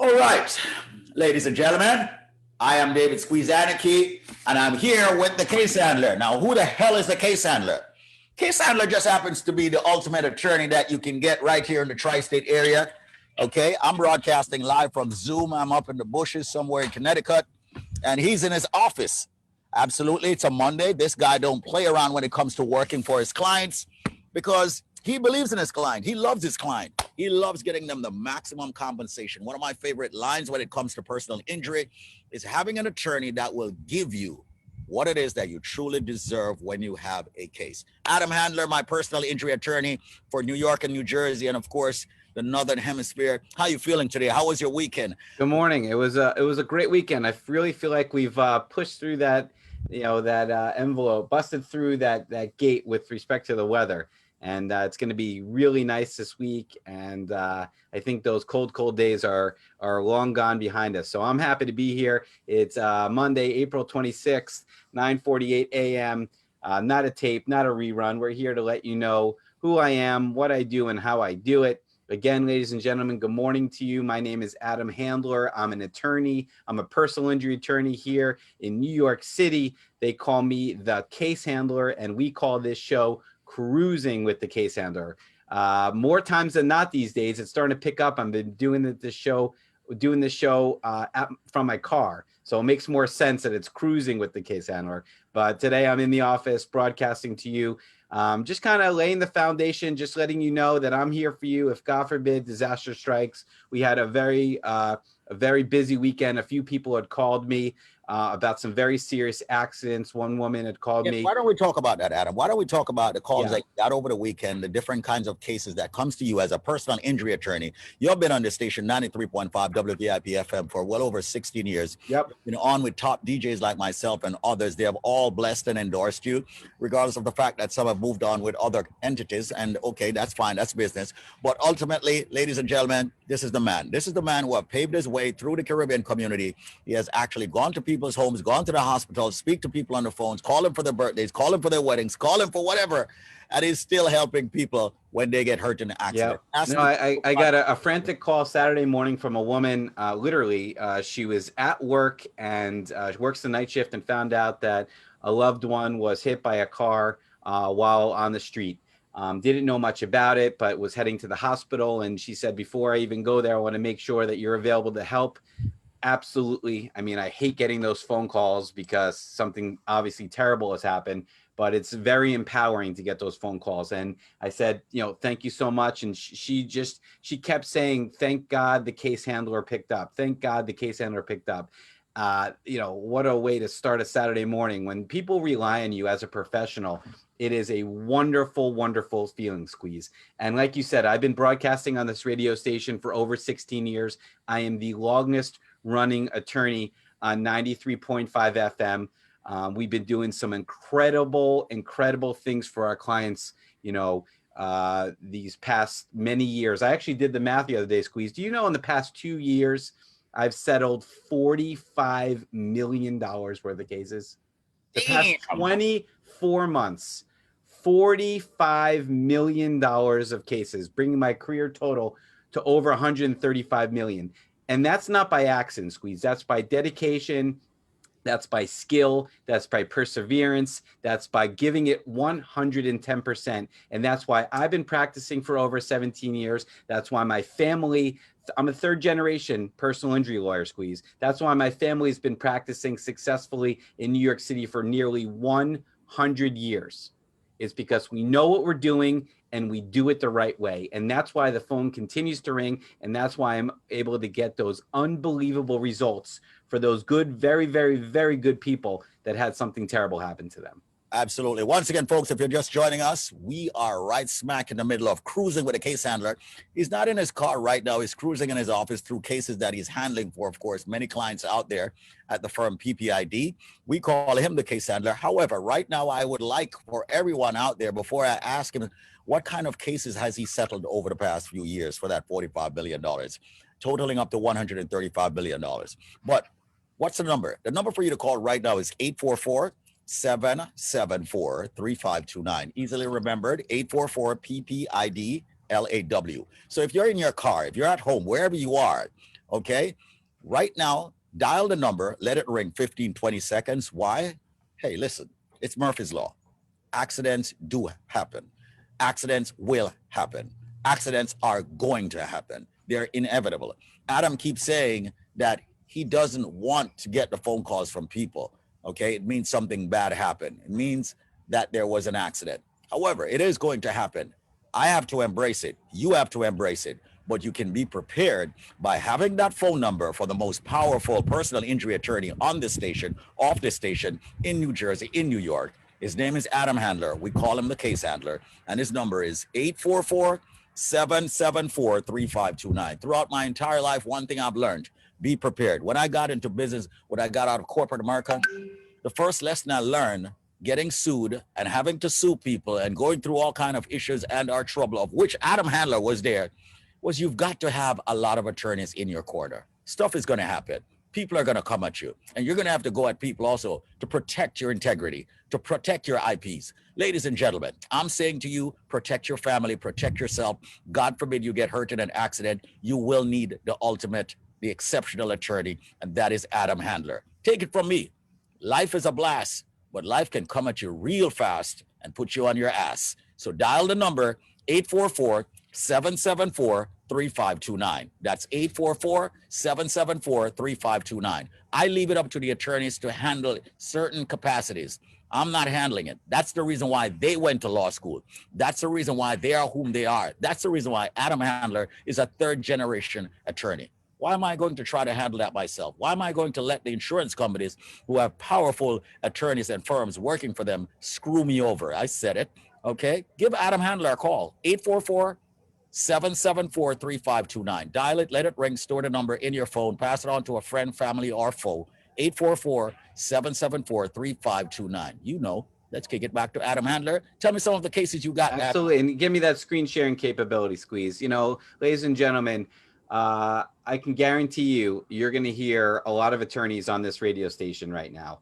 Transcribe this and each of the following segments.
All right, ladies and gentlemen, I am David Squeeze Annakie, and I'm here with the case handler. Now, who the hell is the case handler? Case handler just happens to be the ultimate attorney that you can get right here in the tri-state area. Okay, I'm broadcasting live from Zoom. I'm up in the bushes somewhere in Connecticut, and he's in his office. Absolutely, it's a Monday. This guy don't play around when it comes to working for his clients because he believes in his client. He loves his client. He loves getting them the maximum compensation. One of my favorite lines when it comes to personal injury is having an attorney that will give you what it is that you truly deserve when you have a case. Adam Handler, my personal injury attorney for New York and New Jersey, and of course, the Northern Hemisphere. How are you feeling today? How was your weekend? Good morning. It was a great weekend. I really feel like we've pushed through that, envelope, busted through that gate with respect to the weather. And it's going to be really nice this week. And I think those cold days are long gone behind us. So I'm happy to be here. It's Monday, April 26th, 9:48 a.m. Not a tape, not a rerun. We're here to let you know who I am, what I do, and how I do it. Again, ladies and gentlemen, good morning to you. My name is Adam Handler. I'm an attorney. I'm a personal injury attorney here in New York City. They call me the case handler, and we call this show Cruising with the Case Handler. More times than not these days, it's starting to pick up. I've been doing this show from my car. So it makes more sense that it's Cruising with the Case Handler. But today I'm in the office broadcasting to you, just kind of laying the foundation, just letting you know that I'm here for you if, God forbid, disaster strikes. We had a very busy weekend. A few people had called me about some very serious accidents. One woman had called me. Why don't we talk about that, Adam? Why don't we talk about the calls that you got over the weekend, the different kinds of cases that comes to you as a personal injury attorney? You've been on the station 93.5 WVIP FM for well over 16 years. Yep. Been on with top DJs like myself and others. They have all blessed and endorsed you, regardless of the fact that some have moved on with other entities. And okay, that's fine. That's business. But ultimately, ladies and gentlemen, this is the man. This is the man who have paved his way through the Caribbean community. He has actually gone to people's homes, gone to the hospitals, speak to people on the phones, call them for their birthdays, call them for their weddings, call them for whatever, and he's still helping people when they get hurt in an accident. Yeah. No, I got a frantic call Saturday morning from a woman. Literally, she was at work and works the night shift and found out that a loved one was hit by a car while on the street. Didn't know much about it, but was heading to the hospital. And she said, before I even go there, I want to make sure that you're available to help. Absolutely. I mean, I hate getting those phone calls because something obviously terrible has happened, but it's very empowering to get those phone calls. And I said, thank you so much. And she kept saying, thank God the case handler picked up. Thank God the case handler picked up. What a way to start a Saturday morning. When people rely on you as a professional, it is a wonderful, wonderful feeling, Squeeze. And like you said, I've been broadcasting on this radio station for over 16 years. I am the longest running attorney on 93.5 FM. We've been doing some incredible things for our clients, these past many years. I actually did the math the other day, Squeeze. Do you know in the past 2 years, I've settled $45 million worth of cases? The past 24 months, $45 million of cases, bringing my career total to over 135 million. And that's not by accident, Squeeze. That's by dedication. That's by skill. That's by perseverance. That's by giving it 110%. And that's why I've been practicing for over 17 years. That's why my family, I'm a third generation personal injury lawyer, Squeeze. That's why my family's been practicing successfully in New York City for nearly 100 years. It's because we know what we're doing and we do it the right way. And that's why the phone continues to ring. And that's why I'm able to get those unbelievable results for those good, very, very, very good people that had something terrible happen to them. Absolutely. Once again, folks, if you're just joining us, we are right smack in the middle of Cruising with a Case Handler. He's not in his car right now. He's cruising in his office through cases that he's handling for, of course, many clients out there at the firm PPID. We call him the Case Handler. However, right now, I would like for everyone out there, before I ask him, what kind of cases has he settled over the past few years for that $45 billion, totaling up to $135 billion. But what's the number? The number for you to call right now is 844-774-3529. Easily remembered, 844-PPID-LAW. So if you're in your car, if you're at home, wherever you are, Okay. Right now, dial the number, let it ring 15, 20 seconds. Why? Hey, listen, it's Murphy's Law. Accidents do happen. Accidents will happen. Accidents are going to happen. They're inevitable. Adam keeps saying that he doesn't want to get the phone calls from people. Okay. It means something bad happened. It means that there was an accident. However, it is going to happen. I have to embrace it. You have to embrace it. But you can be prepared by having that phone number for the most powerful personal injury attorney on this station, off this station, in New Jersey, in New York. His name is Adam Handler. We call him the case handler. And his number is 844-774-3529. Throughout my entire life, one thing I've learned, be prepared. When I got into business, when I got out of corporate America, the first lesson I learned getting sued and having to sue people and going through all kind of issues and our trouble, of which Adam Handler was there, was you've got to have a lot of attorneys in your corner. Stuff is going to happen. People are going to come at you, and you're going to have to go at people also to protect your integrity, to protect your IPs. Ladies and gentlemen, I'm saying to you, protect your family, protect yourself. God forbid you get hurt in an accident. You will need the ultimate, the exceptional attorney, and that is Adam Handler. Take it from me. Life is a blast, but life can come at you real fast and put you on your ass. So dial the number 844-774-3529. That's 844-774-3529. I leave it up to the attorneys to handle certain capacities. I'm not handling it. That's the reason why they went to law school. That's the reason why they are whom they are. That's the reason why Adam Handler is a third generation attorney. Why am I going to try to handle that myself? Why am I going to let the insurance companies who have powerful attorneys and firms working for them screw me over? I said it. Okay. Give Adam Handler a call. 844-774-3529. Dial it, let it ring, store the number in your phone, pass it on to a friend, family, or foe. 844-774-3529. You know. Let's kick it back to Adam Handler. Tell me some of the cases you got. Absolutely. And give me that screen sharing capability, Squeeze. You know, ladies and gentlemen, I can guarantee you're going to hear a lot of attorneys on this radio station right now.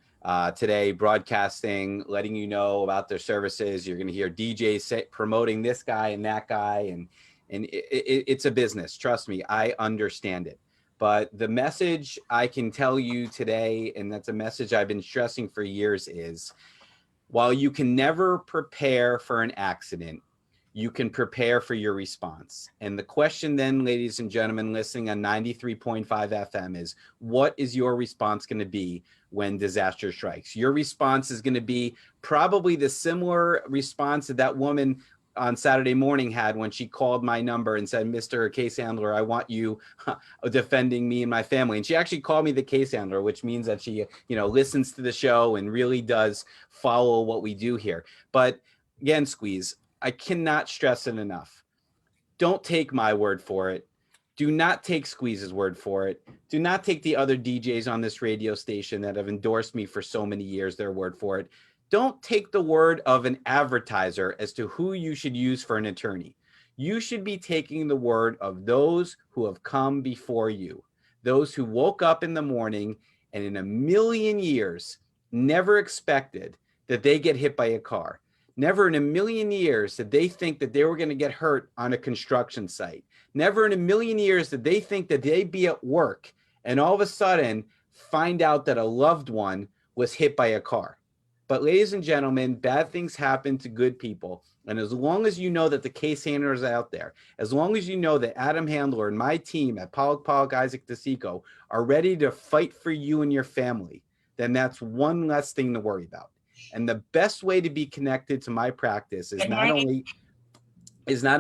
Today, broadcasting, letting you know about their services. You're going to hear DJs promoting this guy and that guy, and it's a business. Trust me, I understand it. But the message I can tell you today, and that's a message I've been stressing for years, is while you can never prepare for an accident, you can prepare for your response. And the question then, ladies and gentlemen, listening on 93.5 FM is, what is your response going to be when disaster strikes? Your response is going to be probably the similar response that that woman on Saturday morning had when she called my number and said, Mr. Case Handler, I want you defending me and my family. And she actually called me the case handler, which means that she, listens to the show and really does follow what we do here. But again, Squeeze, I cannot stress it enough. Don't take my word for it. Do not take Squeeze's word for it. Do not take the other DJs on this radio station that have endorsed me for so many years, their word for it. Don't take the word of an advertiser as to who you should use for an attorney. You should be taking the word of those who have come before you, those who woke up in the morning and in a million years never expected that they get hit by a car. Never in a million years did they think that they were going to get hurt on a construction site. Never in a million years did they think that they'd be at work and all of a sudden find out that a loved one was hit by a car. But ladies and gentlemen, bad things happen to good people. And as long as you know that the case handlers are out there, as long as you know that Adam Handler and my team at Pollack, Isaac DeSico are ready to fight for you and your family, then that's one less thing to worry about. And the best way to be connected to my practice is not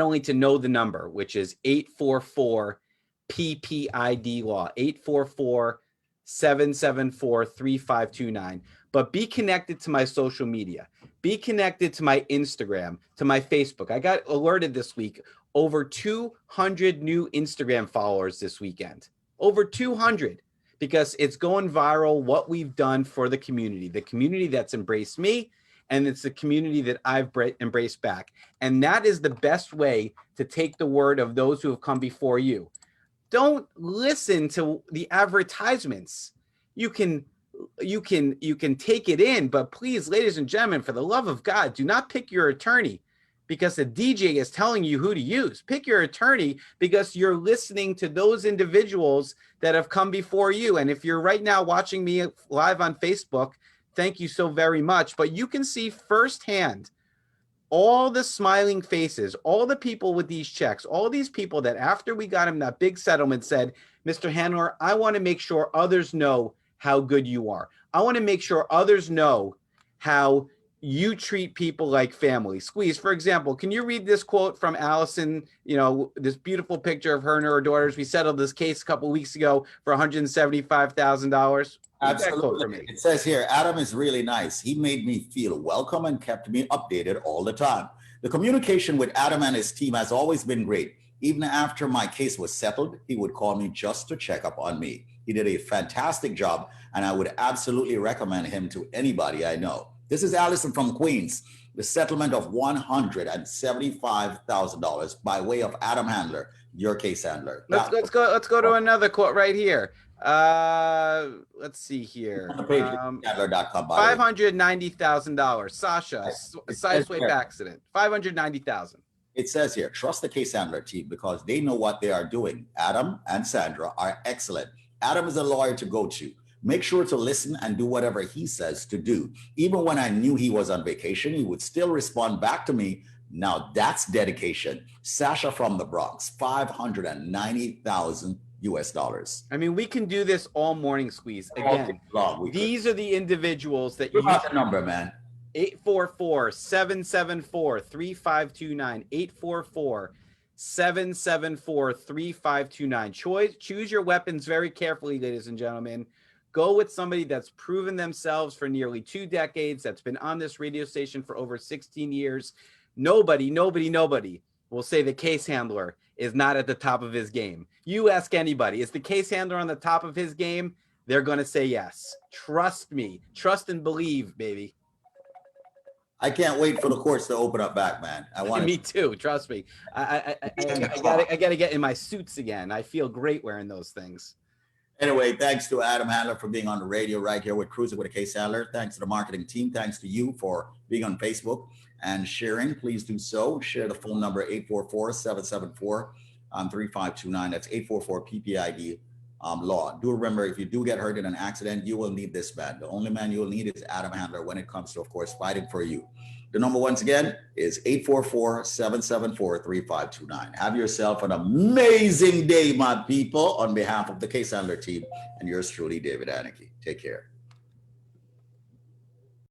only to know the number, which is 844 PPID law, 844-774-3529, but be connected to my social media. Be connected to my Instagram, to my Facebook. I got alerted this week, over 200 new Instagram followers this weekend. Over 200. Because it's going viral, what we've done for the community that's embraced me, and it's the community that I've embraced back. And that is the best way to take the word of those who have come before you. Don't listen to the advertisements. You can take it in, but please, ladies and gentlemen, for the love of God, do not pick your attorney because the DJ is telling you who to use. Pick your attorney because you're listening to those individuals that have come before you. And if you're right now watching me live on Facebook, thank you so very much. But you can see firsthand all the smiling faces, all the people with these checks, all these people that after we got him that big settlement said, Mr. Handler, I want to make sure others know how good you are. I want to make sure others know how you treat people like family. Squeeze, for example, can you read this quote from Allison? You know, this beautiful picture of her and her daughters. We settled this case a couple of weeks ago for $175,000. Absolutely. It says here, Adam is really nice. He made me feel welcome and kept me updated all the time. The communication with Adam and his team has always been great. Even after my case was settled, he would call me just to check up on me. He did a fantastic job, and I would absolutely recommend him to anybody I know. This is Allison from Queens. The settlement of $175,000 by way of Adam Handler, your case handler. Let's go to another quote right here. Let's see here. Handler.com. $590,000. Sasha, sideswipe accident. $590,000. It says here, trust the case handler team because they know what they are doing. Adam and Sandra are excellent. Adam is a lawyer to go to. Make sure to listen and do whatever he says to do. Even when I knew he was on vacation, he would still respond back to me. Now that's dedication. Sasha from the Bronx, $590,000 US. I mean, we can do this all morning, Squeeze. Again, these are the individuals that you got the number, man. 844-774-3529. 844-774-3529. Choose your weapons very carefully, ladies and gentlemen. Go with somebody that's proven themselves for nearly 2 decades, that's been on this radio station for over 16 years. Nobody will say the case handler is not at the top of his game. You ask anybody, is the case handler on the top of his game? They're going to say yes. Trust me. Trust and believe, baby. I can't wait for the courts to open up back, man. Me too. Trust me. I gotta get in my suits again. I feel great wearing those things. Anyway, thanks to Adam Handler for being on the radio right here with Cruisin with a Case Handler. Thanks to the marketing team. Thanks to you for being on Facebook and sharing. Please do so. Share the phone number 844-774-3529. That's 844-PPID law. Do remember, if you do get hurt in an accident, you will need this man. The only man you will need is Adam Handler when it comes to, of course, fighting for you. The number once again is 844-774-3529. Have yourself an amazing day, my people, on behalf of the Case Handler team and yours truly, David Annakie. Take care.